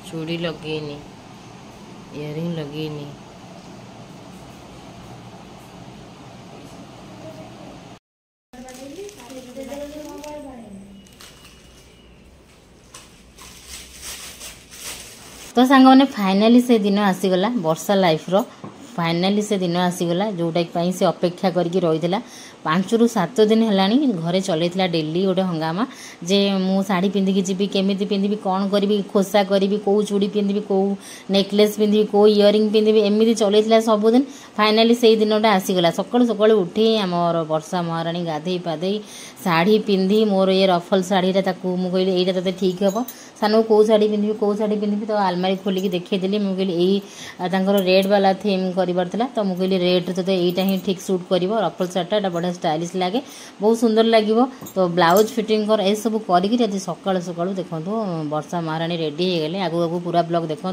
चूड़ी लगेनी, इयरिंग लगेनी। तो सांग मैंने फाइनाली से दिन आसीगला वर्षा लाइफ रो फाइनाली से दिन आसीगला जोटा से अपेक्षा करके रही 5 ରୁ 7 दिन है घरे चलता डेली गोटे हंगामा जे मु शाढ़ी पिंधिकी जी केमी पिंधि कौन करी खोसा करी कौ चूड़ी पिंधि कौ नेकलेस पिंधि कौ इयरिंग पिंधि एमती चलता सबुदिन फाइनाली से दिनटा आसीगला सकाळु सकाळु उठी आमर वर्षा महाराणी गाधे पाधे शाढ़ी पिंधि मोर ये रफल शाढ़ीटा मुझे यहीटा तोते ठीक हे सानू कौ शाढ़ी पिंधि तो आलमारी खोलिकी देखी मुझे यही रेड वाला थीम कर तो मुझे रेड तोते यहीटा ही ठीक सूट कर रफल शार्टा बढ़िया स्टाइलिश लगे बहुत सुंदर लगे तो ब्लाउज फिटिंग कर ए सब कर सकाळु सकाळु देखो वर्षा महाराणी रेडी हो गले आगु आगु पूरा ब्लॉग देखो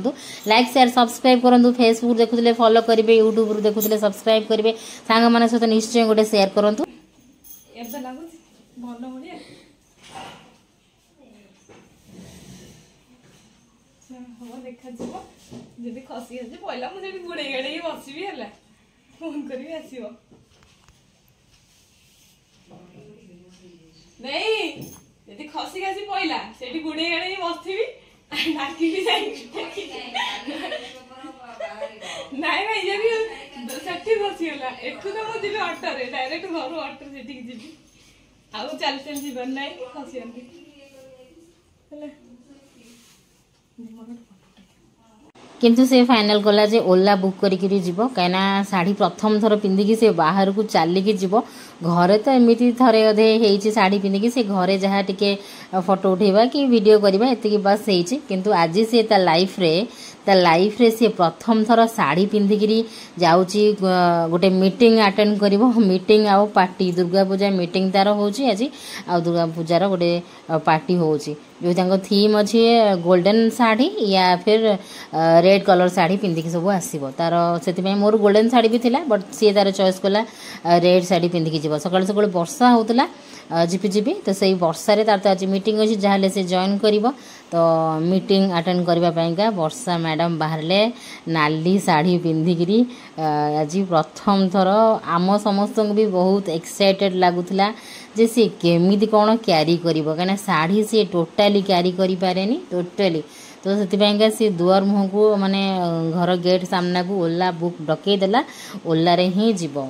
लाइक शेयर सब्सक्राइब करूँ फेसबुक देखुले फॉलो करेंगे यूट्यूब देखुले सब्सक्राइब करेंगे सांग मान सहित निश्चय गोटे शेयर करूँ जदि खसी आसी पहला मुझे गुड़े गड़े बसबी है फोन करी आसो नहीं जदि खसी आसी पहला से गुड़े गड़े बसबी डाकिबी नाई भाई जब सेठी बसीगला एठू तो मुझे ऑटो रे डायरेक्ट घर ऑटो से जी आउ चल चल जीवन नाई खसी किंतु से फाइनल कला जे ओला बुक करिकिरी जीवो कहिना साड़ी प्रथम थर पिंधिकी से बाहर को चलिकी जीवो घरे तो एमती थरे अधे हेइची साड़ी पिंधिकी से घरे जहाँ टिके फोटो उठेबा कि वीडियो करबा एतिकी बस हेइची किंतु आज से ता लाइफ रे से प्रथम थर साड़ी पिंधिकी जाउची गोटे मीटिंग अटेंड करिवो मीटिंग आउ पार्टी दुर्गा पूजा मीटिंग तार होउची आज आ दुर्गा पूजार गोटे पार्टी होउची जो तांको थीम अच्छी गोल्डन साड़ी या फिर रेड कलर साड़ी पिंधिकी सब आसो तार से मोर गोल्डन साड़ी भी थिला बट सी तार चॉइस कला रेड साड़ी पिंधिकी जीव सकाळ सकाळ वर्षा होउतला झिपि तो सही वर्षा रे तार तो आज मीटिंग अच्छी जहाँ से जॉइन करिवो तो मीटिंग अटेंड करबा पाइका वर्षा मैडम बाहरले नाली साड़ी पिंधिकी आज प्रथम थर आम समस्त भी बहुत एक्साइटेड लगुला जे सी केमिति कौन क्यारी करिवो कना साड़ी सी टोटाली क्यारी करि पारेनी टोटाली तो से सी दुआर मुह को माने घर गेट सामना को ओला बुक डकई देला ओला रे ही जीव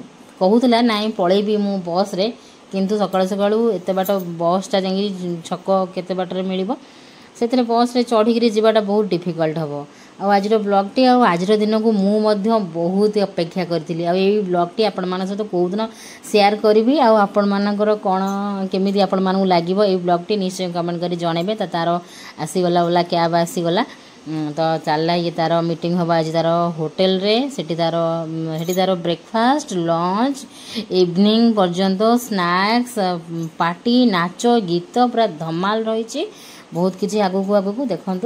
कहूला नाई पलैबी मु बस रे किंतु सकाळु सकाळु एते बाट बसटा जाई छक केते बाटर मिलिबो से बस रे चढ़ी जीवाटा बहुत डिफिकल्ट हम आज ब्लॉगटी आज दिन को मुझे बहुत अपेक्षा करी आई ब्लॉगटी आपण मान सहित कौ दिन शेयर करी आपण मानकर कौन केमी आपण मानक लगे ये ब्लॉगटी निश्चय कमेंट कर जनइबे तो तार आसीगला ओला कैब आसीगला तो चलला ये तार मीटिंग हम आज तार होटेल रे सेठी तार ब्रेकफास्ट लंच इवनिंग पर्यंत स्नैक्स पार्टी नाच गीत पूरा धमाल रही बहुत किसी आगू आगू देखु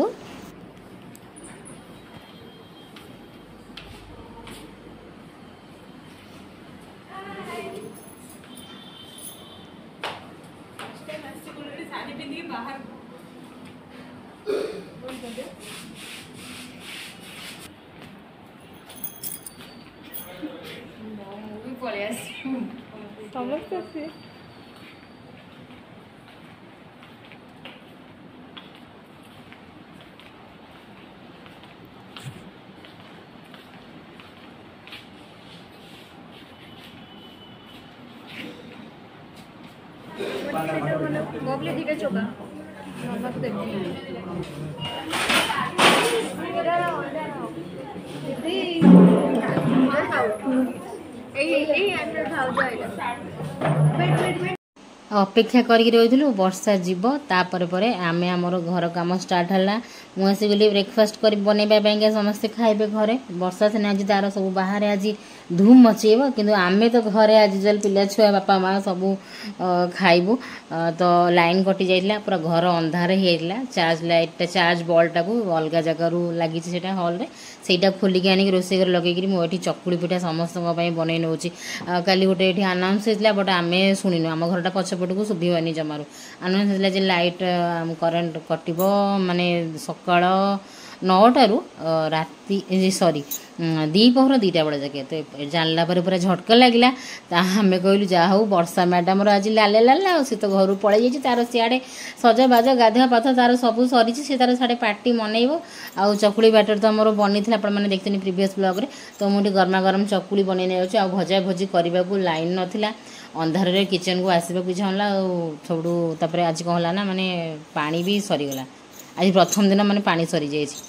गोबले दीटा चोका मामा को देखो दीदी ए अंदर खाओ जाएगा वेट अपेक्षा करके रही वर्षा जीव तापर आम आमर घर काम स्टार्ट है मुझे गली ब्रेकफास्ट कर बनवाई समस्ते खाइबे घरे वर्षा से आज तार सब बाहर आज धूम मचेब कि आमे तो घरे आज जल पिला छुआ बापा माँ सबू खाइबू तो लाइन कटि जाइला पूरा घर अंधार होइला चार्ज लाइट चार्ज बल्टा को अलग जगार लगी हॉल रे सेटा खोलिक आनिक रोसे घर लगे मुझे चकुड़ी पिठा समस्त बनई नौ काली गोटे ये आनाउंस होता बट आम शुणुन आम घरटा पछपट को शुभानी जमार आनाउंस होता लाइट करेन्ट कटब माने सकाळ 9टारू राति सॉरी दीपहर 2टा बेले जाके तो जानला पर पूरा झटका लगिला आम कहलु जा हूँ वर्षा मैडम आज लाले लाला सी तो घर पलि जाइए तार सियाड़े सजबाज गाधुआ पाथ तार सब सरी सी तार साढ़े पार्टी मनइब आउ चकुड़ी बैटर तो आमर बनी आपने देखते प्रीवियस ब्लॉग रे तो मुझे गरमा गरम चकुड़ी बनई नहीं आ भजा भजी करने को लाइन नाला अंधार किचन को आसवाक इच्छा होला सब आज कौन है ना माने पानी भी सरीगला आज प्रथम दिन माने पानी सरी जाइए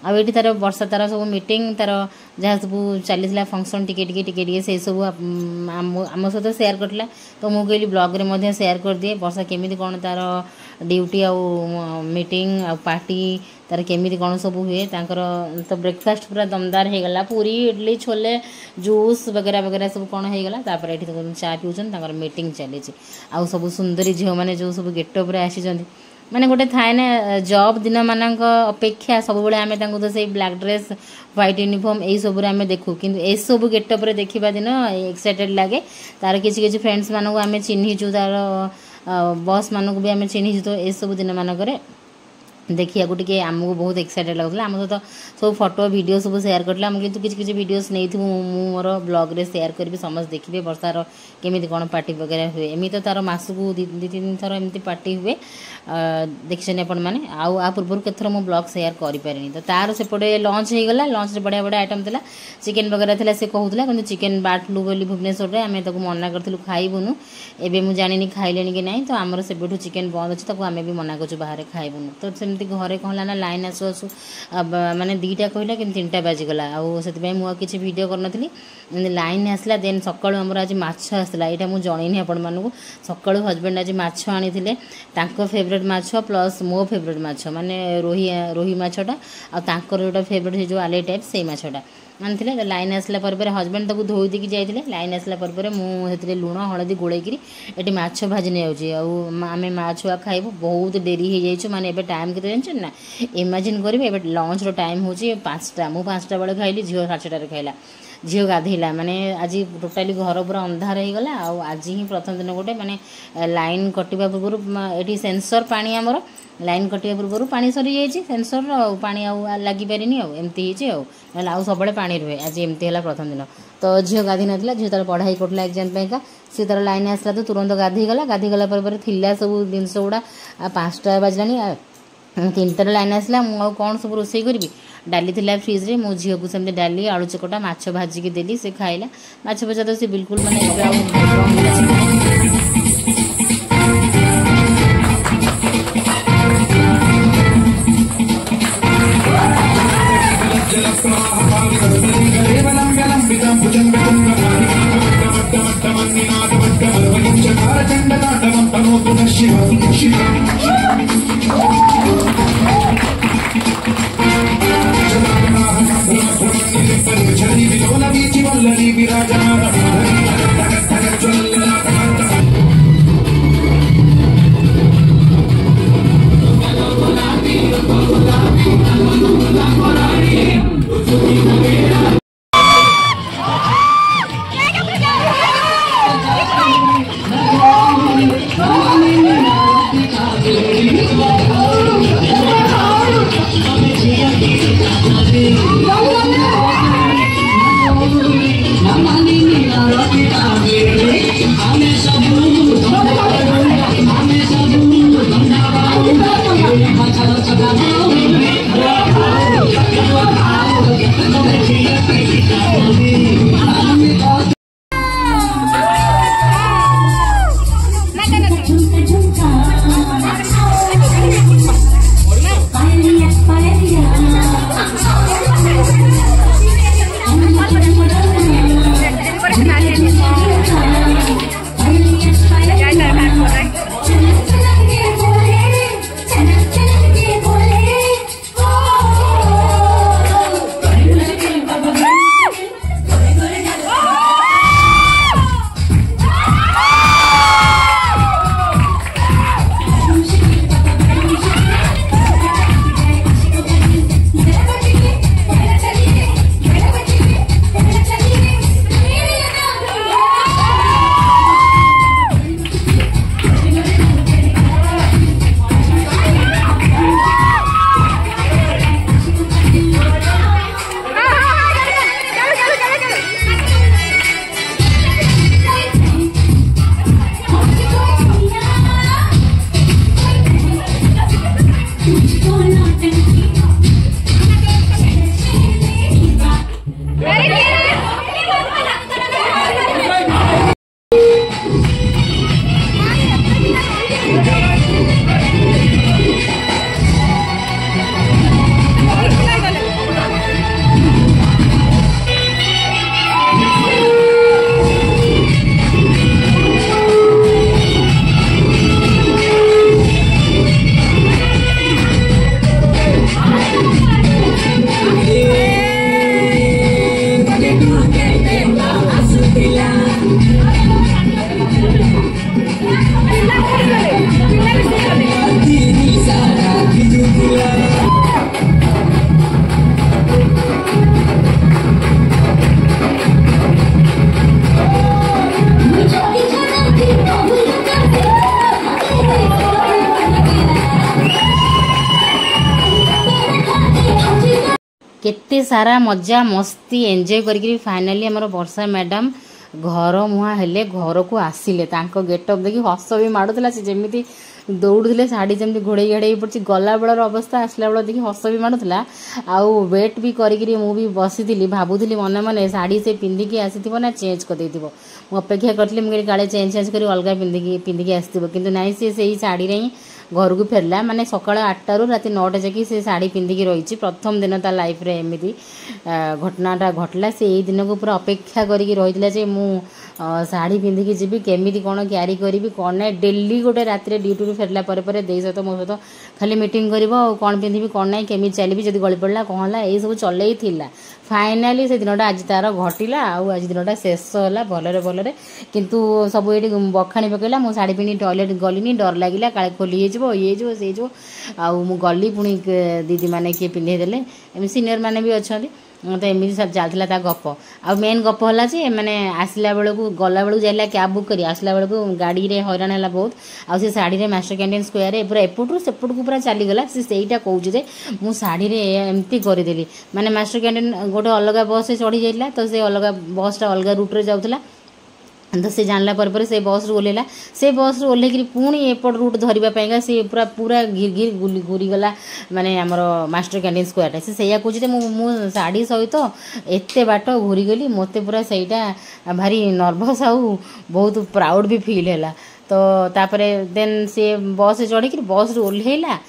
आठ तार वर्षा तार सब मीटिंग तार जहाँ सब चली फंक्शन टिके से सब आम सहित सेयार करला तो मुझे कहली ब्लॉग रे सेयार कर दिए वर्षा केमी कौन तार ड्यूटी आउ मीटिंग आ पार्टी तार केमी कौन सब हुए तो ब्रेकफास्ट पूरा दमदार हो गला पूरी इडली छोले जूस वगैरह वगैरह सब कौन हो गला तापर ये चा पिउछन मीटिंग चली आउ सब सुंदरी झील मैंने जो सब गेटअप आसी माने गोटे थाए ना जॉब दिन मानक अपेक्षा सब बड़े आमे तांको तो से ब्लैक ड्रेस व्हाइट यूनिफॉर्म यही सब आमे देखू किंतु ए सब गेटअप रे देखिबा दिन एक्साइटेड लागे तार किछि किछि फ्रेंड्स मानक आमे चिन्हिचु तार बॉस मानक भी आमे चिन्हिचु तो ए सब दिन मानक रे देखिया को टिके आमको बहुत एक्साइटेड लगुला आम सहित सब फोटो वीडियो सब शेयर करला हम किंतु किछि किछि वीडियोस नै थु मोर ब्लॉग रे शेयर करबी समस्त देखिबे वर्षार केमिति कोन पार्टी वगैरह हुए एमि तो तार मासकू 2-3 थर एमति पार्टी हुए देखछन अपन माने आउ आ पूर्व केथर मो ब्लॉग शेयर करि पारिनी तो तार सेपटे लंच हे गला लंच रे बढ़िया बढ़िया आइटम थिला चिकन वगैरह थिला से कहउतला किंतु चिकन बाट फ्लू बोली भुवनेश्वर रे आमे ताको मना करथिलु खाइबुनु एबे मु जानिनी खाइलेनी कि नाही तो हमर सेबेठु चिकन बंद अछि ताको आमे भी मना करछु बाहर खाइबुनु तो सेमति घरे कहला ना लाइन आसु आसु माने 2टा कहला कि 3टा बाजिगला आउ सेति मु किछि वीडियो करनथली लाइन आसला देन सकाळु हमर आज माछ आसला एटा मु जणैनी आपण मानकु सकाळु हस्बैंड आज माछ आनिथिले तांको फेवरेट माछ प्लस मो फेवरेट माछ माने रोही माछटा आ तांकर जोटा फेवरेट से जो आले टाइप से माछटा आनी लाइन आसला पर हस्बैंड ताको धोई देकी जाइए लाइन आसला पर मुझे लुण हलदी गोलैकि ये माछ भाजी नहीं आम माँ छुआ खाइबू बहुत डेरी हो जाइए माने टाइम के जानते ना इमेजिन करेंगे ए लंच टाइम हूँ 5टा मुझे 5टा बेले खाइली झील 6:30 खाइला झील गाधेला माने आज टोटाली घर पूरा अंधार हो गला आज ही प्रथम दिन गोटे माने लाइन कटिबा पूर्व ये सेंसर पानी आमर लाइन कटिया पूर्व पानी सरी जाइए सेंसर पानी लगी पारिनी एमती आउ सब पानी रुहे आज एमती है प्रथम दिन तो झील गाधी ना झील तार पढ़ाई करला एग्जाम पैका सी तार लाइन आसला तो तुरंत गाधी गला पर थिला सब जिनस गुड़ा 5टा बाजला 3टार लाइन आसला मुझे कौन सब रोसे करी डाली थिला फ्रिज रे मो झील को सेमती डाली आलू चकटा माछ भाजिकी देली से खाइला माछ भजा तो से बिल्कुल माने सारा मजा मस्ती एंजॉय करी फाइनाली आमर वर्षा मैडम घर मुहां हेले घर को आसिले गेटअप देखी हस भी माड़ूला से जमी दौड़े शाढ़ी जमी घोड़े घाड़े पड़ी गला बेलर अवस्था आसला बेल देखी हस भी माड़ूला आउ वेट भी करी मुझे बसी भावुली मन मन शाढ़ी से पिंधिकी आसी ना चेंज कर मुझे अपेक्षा करी मुझे काले चेंज चेंज कर अलग पिंधिकी आसो कि नाई से शाढ़ी ही घर को फेरला माने सकाळ 8 रु राति 9 जाकि से शाढ़ी पिंधिकी रही प्रथम दिन ता लाइफ रे एमती घटनाटा घटला से यही दिन को पूरा अपेक्षा करी रही जे मु शाढ़ी पिंधिकी जीवी केमी कौन क्यारी करी कौन ना डेली गोटे रात ड्यूटी रू फेरला दे सहित मो सहित खाली मीटिंग कर कौन पिंधि कौन ना केमी चलि जब गली पड़ा कौन है यही सब चलई फाइनाली से दिनटा आज तार घटिला आज दिनटा शेष है भलरे भलरे किंतु सब ये बखाणी पकड़ा मुझे शाढ़ी पिंधि टॉयलेट गलिनी डर लगे काले खोली ये सी गली पुणी दीदी मैंने किए पिंधेदेले एम सीनियर मैंने भी अच्छा तो एमती सब चलता गप आ मेन गप है मैंने आसला बेलू गला बेलू जाइला कैब बुक करी आसला बेलू गाड़ी रे हैरान है बहुत आ से शाढ़ी रे मास्टर कैंटीन स्क्वायर पूरा एपटू सेपट को पूरा चलीगला सेटा कौच मु शाढ़ी रे एमती करदेली माने मास्टर कैंटीन गोटे अलग बस से चढ़ी जाइला तो से अलग बसटा अलग रूट रे जाउथला तो से जानला पर से बस रू ओल्हेला से बस रू ओल्हेकरी पुणी एपट रूट धरवाई से पूरा पूरा घिर घिर घूरी गला माने आमर मास्टर कैंटीन स्क्वायर से सैया कहे मु शाढ़ी सहित एत बाट घूरी गली मत पूरा सहीटा भारी नर्भस आउ बहुत प्राउड भी फील है तो तापरे देन से बस चढ़ी बस रू ओल्हेला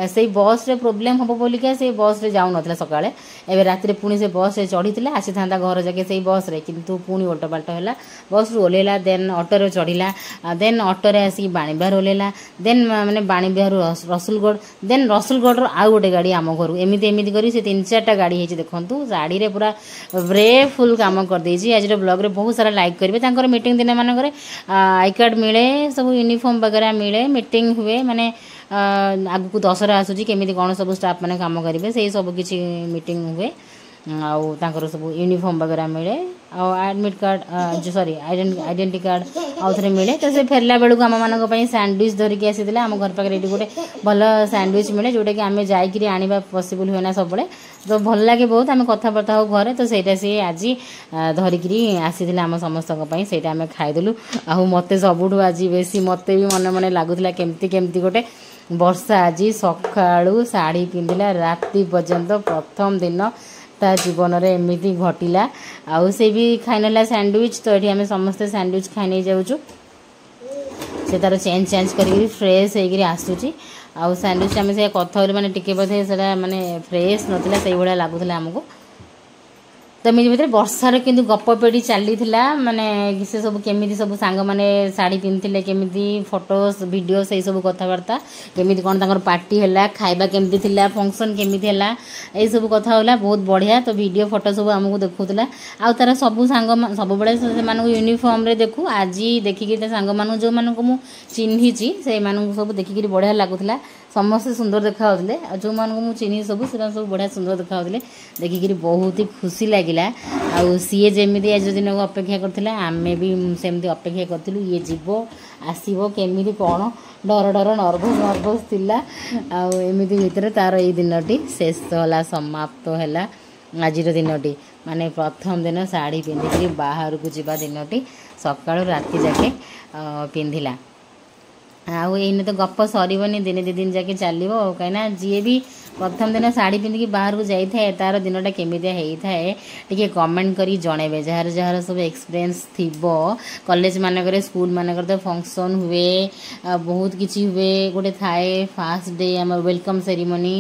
से बस रे प्रोब्लेम हम बोलिका से बस रे जाऊ नथला सकाळे एबे रात रे पुणी से बस रे चढ़ी आसी था घर जाके से बस रे किंतु पुणी ओल्टा पाल्टा है बस रू ओल्हेला देन ऑटो रे चढ़िला देन ऑटो रे आसी बाणीबिहार ओल्हेला देन माने बाणीबिहार रसुलगढ़ देन रसुलगढ़ रो आउ गोटे गाड़ी आम घर एमती करी से 3-4टा गाड़ी है देखु शाढ़ी रे पूरा ब्रेफुल काम कर देछि आज ब्लॉग रे बहुत सारा लाइक करेंगे तांकर मीटिंग दिन मानक आई कार्ड मिले सब यूनिफॉर्म वगैरह मिले मीटिंग हुए माने आगु दशहरा आसूची केमी कौन सब स्टाफ मैंने कम करेंगे से सब किसी मीटिंग हुए आउ तांकर सब यूनिफॉर्म वगैरह मिले admit card sorry identity card आउ थे मिले तो से फेरला बेलू आम मान सैंडविच धरिकी आसी आम घर पाखे ये गोटे भल सैंडविच मिले जोटा कि आम जाकि आने पॉसिबल हुए ना सब तो भल लगे बहुत आम कथबार्ता हो घरे तो सहीटा सी आज धरिकी आसी आम समस्त से आम खाईदेलु आउ मत सबुठ आज बेसी मत भी मन मन लगुला केमती केमती गोटे वर्षा आज सकाळू शाढ़ी पिंधिला राति पर्यंत प्रथम दिन ता जीवन रे एमती घटिला आउ से भी खाइनेला सैंडविच तो ये आम समस्ते सैंडविच खाई नहीं जाऊँ से तार चेंज चेंज कर फ्रेश होकर आसूची आउ सैंडविच आम से कथा माने टिके बोधे से माने फ्रेश नथिला से भाया लगुला आमको तो मेरे भीतर वर्षार किंतु गप पेढ़ी चली माने से सब केमी सब सांग माने शाढ़ी पिंधे केमी फोटोस वीडियो से सब कथबार्ता केमी कौन तांकर पार्टी है खाइबा केमती थिला फंक्शन केमी है यही सब कथा होला बहुत बढ़िया तो वीडियो फोटो सब आमको देखुला आउ तार सब सांग सब बड़े से यूनिफॉर्म रे देखू आज देखिकी सांग मान जो मान को चिन्ही से सब देखिकी बढ़िया लगुला समस्ते सुंदर देखा जो मान चिन्ही सब सब बढ़िया सुंदर देखा देखिकी बहुत ही खुशी लगिला आउ सी जमी आज दिन को अपेक्षा करथिला आमे भी सेमती अपेक्षा करथिलु ये जीवो आसीबो केमिति कोन डर डर नर्भस थिला आउ एमिति भितर तार ए दिनटी शेष होला समाप्त होला आज दिनटी माने प्रथम दिन शाढ़ी पिंधिकी बाहर को जीवा दिनटी सकाळु राति जाके पिंधिला आउ एने तो गप सरबनी दिने 2 दिन जाके चलो कहीं जी भी प्रथम दिन शाढ़ी पिंधिकी बाहर को जाए तार दिनटा केमितिया होता है टी कमेंट करी जनइबे जार जार सब एक्सपीरियंस थिबो कॉलेज मानक स्कूल मानक तो फंक्शन हुए बहुत किसी हुए गोटे थाए फर्स्ट डे आम वेलकम सेरेमनी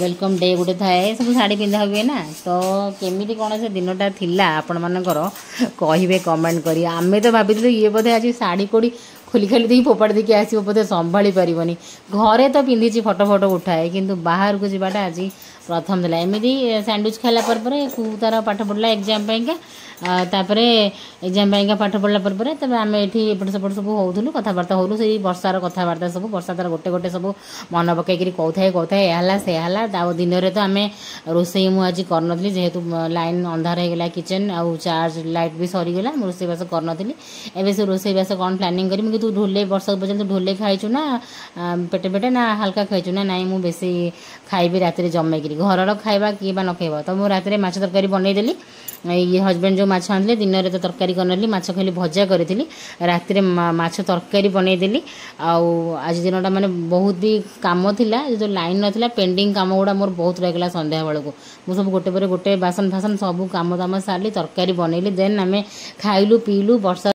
वेलकम डे गोटे थाए सब शाढ़ी पिंधा हुए ना तो केमिति कौन से दिनटा थिला आपण मानकर कहिबे कमेंट करी आमे तो भाबिलु ये बोधे आज शाढ़ी कोड़ी खोली खाली दी फोपाड़ देकी आसो बोधे संभाली पारिबनी घरे तो पिंधि फोटो फोटो उठाए किंतु बाहर को जावाटा आज प्रथम दिला एमती सैंडविच खाला पर तार पाठ पढ़ला एग्जाम पाइका तापर एग्जाम पाइका पाठ पढ़ला पर तबे आम ये एपट सेपट सब होलु कथबार्ता होलु से वर्षार कथबार्ता सब वर्षा तार गोटे गोटे सब मन पकई कौए यह से दिन में तो आम रोसे मुझे करनी जेहेतु लाइन अंधार हो गला किचन आउ चार्ज लाइट भी सरीगला रोसईबास करनी एवं से रोसईबास कौन प्लानिंग करी तू ढोले वर्ष पर्यटन ढोले खाइचु ना पेटे पेटे ना हल्का खाइचु ना नाई मु बेसी खाइबी रात जमेकरी घर खाଇବା किए बा न खाइबा तो मुझे रात माछ तरकारी बनईदेली ये हजबैंड जो माछ आनले दिन में तो तरकारी करनी माछ खाली भजा करी रात माछ तरकारी बनईदेली आज दिनटा माने बहुत भी काम थिला जो लाइन नथिला पेंडिंग काम गुड़ा मोर बहुत रहीगला संध्या बेलू मुझे सब गोटे पर गोटे बासन फासन सब काम दाम सारी तरकारी बनईली देन आम खाइलु पीलु वर्षा